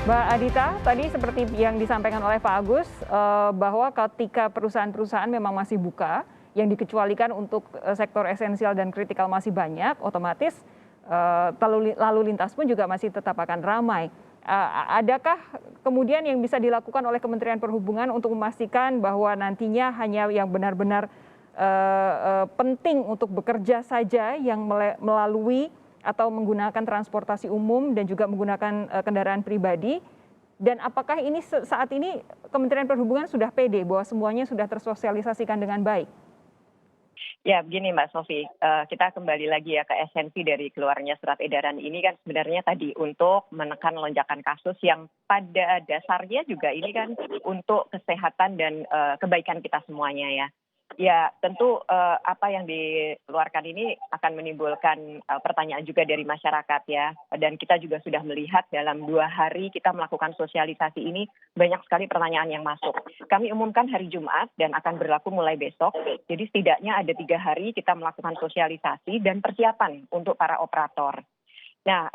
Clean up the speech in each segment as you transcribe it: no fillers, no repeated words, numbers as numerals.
Mbak Adita, tadi seperti yang disampaikan oleh Pak Agus, bahwa ketika perusahaan-perusahaan memang masih buka, yang dikecualikan untuk sektor esensial dan kritikal masih banyak, otomatis lalu lintas pun juga masih tetap akan ramai. Adakah kemudian yang bisa dilakukan oleh Kementerian Perhubungan untuk memastikan bahwa nantinya hanya yang benar-benar penting untuk bekerja saja yang melalui atau menggunakan transportasi umum dan juga menggunakan kendaraan pribadi, dan apakah ini saat ini Kementerian Perhubungan sudah pede bahwa semuanya sudah tersosialisasikan dengan baik? Ya, begini Mbak Sofi, kita kembali lagi ya ke esensi dari keluarnya surat edaran ini kan sebenarnya tadi untuk menekan lonjakan kasus yang pada dasarnya juga ini kan untuk kesehatan dan kebaikan kita semuanya ya. Ya tentu apa yang dikeluarkan ini akan menimbulkan pertanyaan juga dari masyarakat ya. Dan kita juga sudah melihat dalam 2 hari kita melakukan sosialisasi ini banyak sekali pertanyaan yang masuk. Kami umumkan hari Jumat dan akan berlaku mulai besok. Jadi setidaknya ada 3 hari kita melakukan sosialisasi dan persiapan untuk para operator. Nah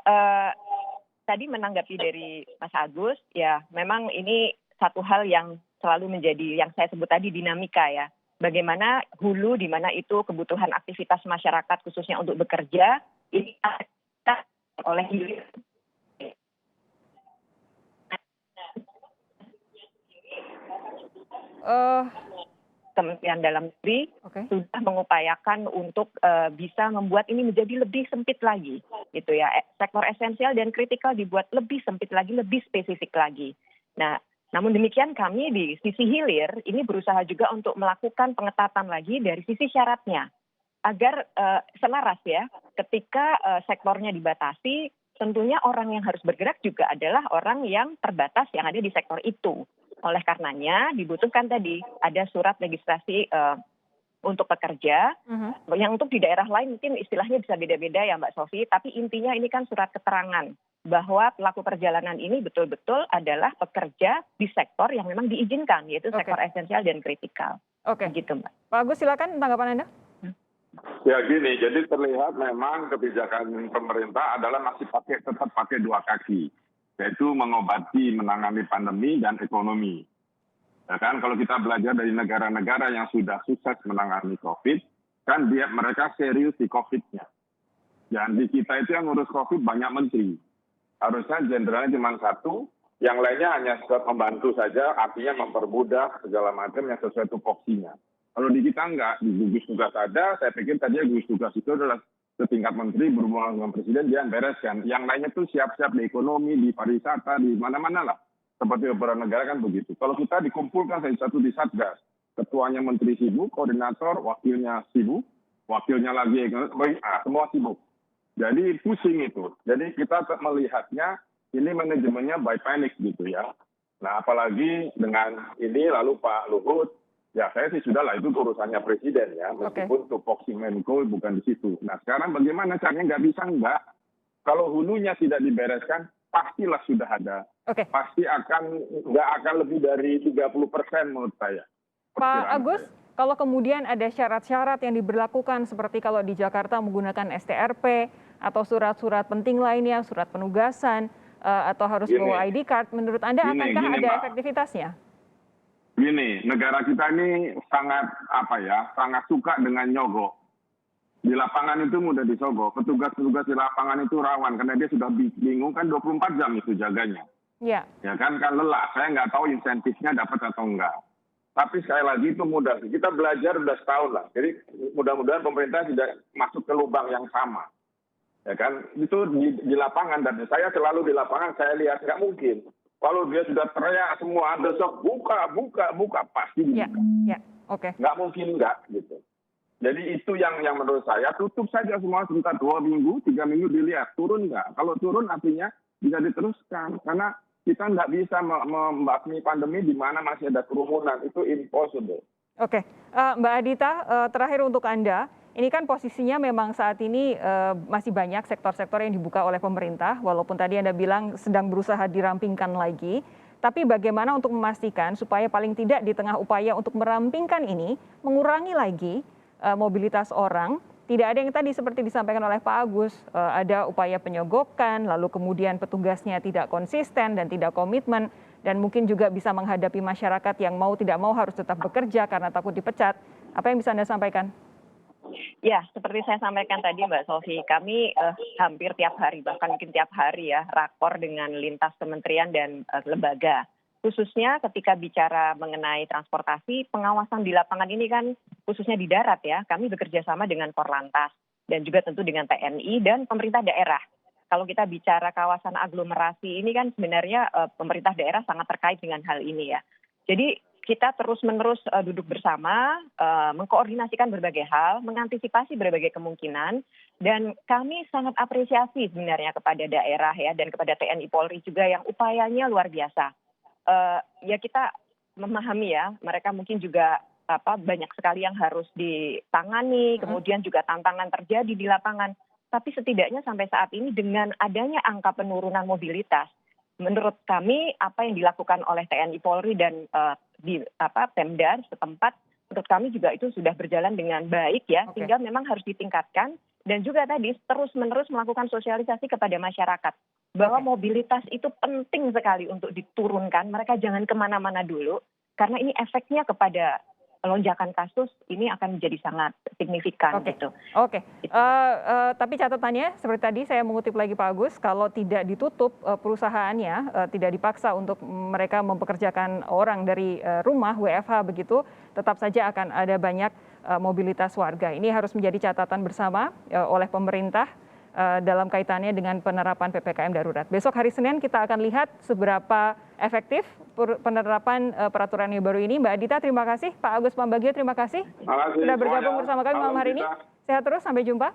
tadi menanggapi dari Mas Agus ya memang ini satu hal yang selalu menjadi yang saya sebut tadi dinamika ya. Bagaimana hulu di mana itu kebutuhan aktivitas masyarakat khususnya untuk bekerja ini akan oleh Kementerian Dalam Negeri sudah mengupayakan untuk bisa membuat ini menjadi lebih sempit lagi, gitu ya. Sektor esensial dan kritikal dibuat lebih sempit lagi, lebih spesifik lagi. Nah, namun demikian kami di sisi hilir ini berusaha juga untuk melakukan pengetatan lagi dari sisi syaratnya agar selaras ya ketika sektornya dibatasi tentunya orang yang harus bergerak juga adalah orang yang terbatas yang ada di sektor itu. Oleh karenanya dibutuhkan tadi ada surat legislasi untuk pekerja, yang untuk di daerah lain mungkin istilahnya bisa beda-beda ya Mbak Sofi, tapi intinya ini kan surat keterangan bahwa pelaku perjalanan ini betul-betul adalah pekerja di sektor yang memang diizinkan, yaitu sektor esensial dan kritikal. Oke. Gitu Mbak. Pak Agus silakan tanggapan Anda. Ya gini, jadi terlihat memang kebijakan pemerintah adalah masih tetap pakai 2 kaki, yaitu mengobati, menangani pandemi dan ekonomi. Ya kan, kalau kita belajar dari negara-negara yang sudah sukses menangani COVID, kan mereka serius di COVID-nya. Dan di kita itu yang ngurus COVID banyak menteri. Harusnya jenderalnya cuma 1, yang lainnya hanya membantu saja, artinya mempermudah segala macam yang sesuai tupoksinya. Kalau di kita enggak, di gugus tugas ada, saya pikir tadi gugus tugas itu adalah setingkat menteri berhubungan dengan presiden, dia bereskan. Yang lainnya tuh siap-siap di ekonomi, di pariwisata, di mana-mana lah. Seperti beberapa negara kan begitu. Kalau kita dikumpulkan satu di Satgas, ketuanya menteri sibuk, koordinator, wakilnya sibuk, wakilnya lagi, semua sibuk. Jadi pusing itu. Jadi kita melihatnya ini manajemennya by panic gitu ya. Nah apalagi dengan ini lalu Pak Luhut, ya saya sih sudah lah itu urusannya presiden ya. Meskipun tupoksi Menko bukan di situ. Nah sekarang bagaimana caranya nggak bisa enggak. Kalau hulunya tidak dibereskan, pastilah sudah ada. Pasti nggak akan lebih dari 30% menurut saya. Pak Agus, kalau kemudian ada syarat-syarat yang diberlakukan seperti kalau di Jakarta menggunakan STRP atau surat-surat penting lainnya, surat penugasan, atau harus bawa ID card, menurut Anda akankah ada efektivitasnya? Gini, negara kita ini sangat suka dengan nyogok. Di lapangan itu mudah disogok, petugas-petugas di lapangan itu rawan karena dia sudah bingung kan 24 jam itu jaganya. Ya kan lelah, saya nggak tahu insentifnya dapat atau enggak. Tapi sekali lagi itu mudah, kita belajar udah setahun lah. Jadi mudah-mudahan pemerintah tidak masuk ke lubang yang sama. Ya kan, itu di lapangan dan saya selalu di lapangan saya lihat nggak mungkin. Kalau dia sudah teriak semua, besok buka, pasti dibuka. Nggak mungkin nggak gitu. Jadi itu yang menurut saya tutup saja semua sebentar 2 minggu, 3 minggu dilihat turun nggak. Kalau turun artinya bisa diteruskan karena kita nggak bisa membasmi pandemi di mana masih ada kerumunan, itu impossible. Mbak Adita, terakhir untuk Anda, ini kan posisinya memang saat ini masih banyak sektor-sektor yang dibuka oleh pemerintah, walaupun tadi Anda bilang sedang berusaha dirampingkan lagi. Tapi bagaimana untuk memastikan supaya paling tidak di tengah upaya untuk merampingkan ini, mengurangi lagi mobilitas orang, tidak ada yang tadi seperti disampaikan oleh Pak Agus, ada upaya penyogokan, lalu kemudian petugasnya tidak konsisten dan tidak komitmen, dan mungkin juga bisa menghadapi masyarakat yang mau tidak mau harus tetap bekerja karena takut dipecat. Apa yang bisa Anda sampaikan? Ya, seperti saya sampaikan tadi Mbak Sofi, kami hampir tiap hari, bahkan mungkin tiap hari ya, rakor dengan lintas kementerian dan lembaga. Khususnya ketika bicara mengenai transportasi, pengawasan di lapangan ini kan khususnya di darat ya, kami bekerja sama dengan Korlantas dan juga tentu dengan TNI dan pemerintah daerah. Kalau kita bicara kawasan aglomerasi ini kan sebenarnya pemerintah daerah sangat terkait dengan hal ini ya. Jadi kita terus-menerus duduk bersama, mengkoordinasikan berbagai hal, mengantisipasi berbagai kemungkinan, dan kami sangat apresiasi sebenarnya kepada daerah ya dan kepada TNI Polri juga yang upayanya luar biasa. Ya kita memahami ya, mereka mungkin juga banyak sekali yang harus ditangani, kemudian juga tantangan terjadi di lapangan. Tapi setidaknya sampai saat ini dengan adanya angka penurunan mobilitas, menurut kami apa yang dilakukan oleh TNI Polri dan Pemda setempat, menurut kami juga itu sudah berjalan dengan baik ya, sehingga memang harus ditingkatkan dan juga tadi terus-menerus melakukan sosialisasi kepada masyarakat bahwa mobilitas itu penting sekali untuk diturunkan. Mereka jangan kemana-mana dulu karena ini efeknya kepada lonjakan kasus ini akan menjadi sangat signifikan gitu. Tapi catatannya seperti tadi saya mengutip lagi Pak Agus, kalau tidak ditutup perusahaannya, tidak dipaksa untuk mereka mempekerjakan orang dari rumah WFH begitu, tetap saja akan ada banyak mobilitas warga. Ini harus menjadi catatan bersama oleh pemerintah dalam kaitannya dengan penerapan PPKM darurat. Besok hari Senin kita akan lihat seberapa efektif penerapan peraturan yang baru ini. Mbak Adita terima kasih, Pak Agus Pambagio terima kasih sudah bergabung bersama kami malam hari ini. Sehat terus, sampai jumpa.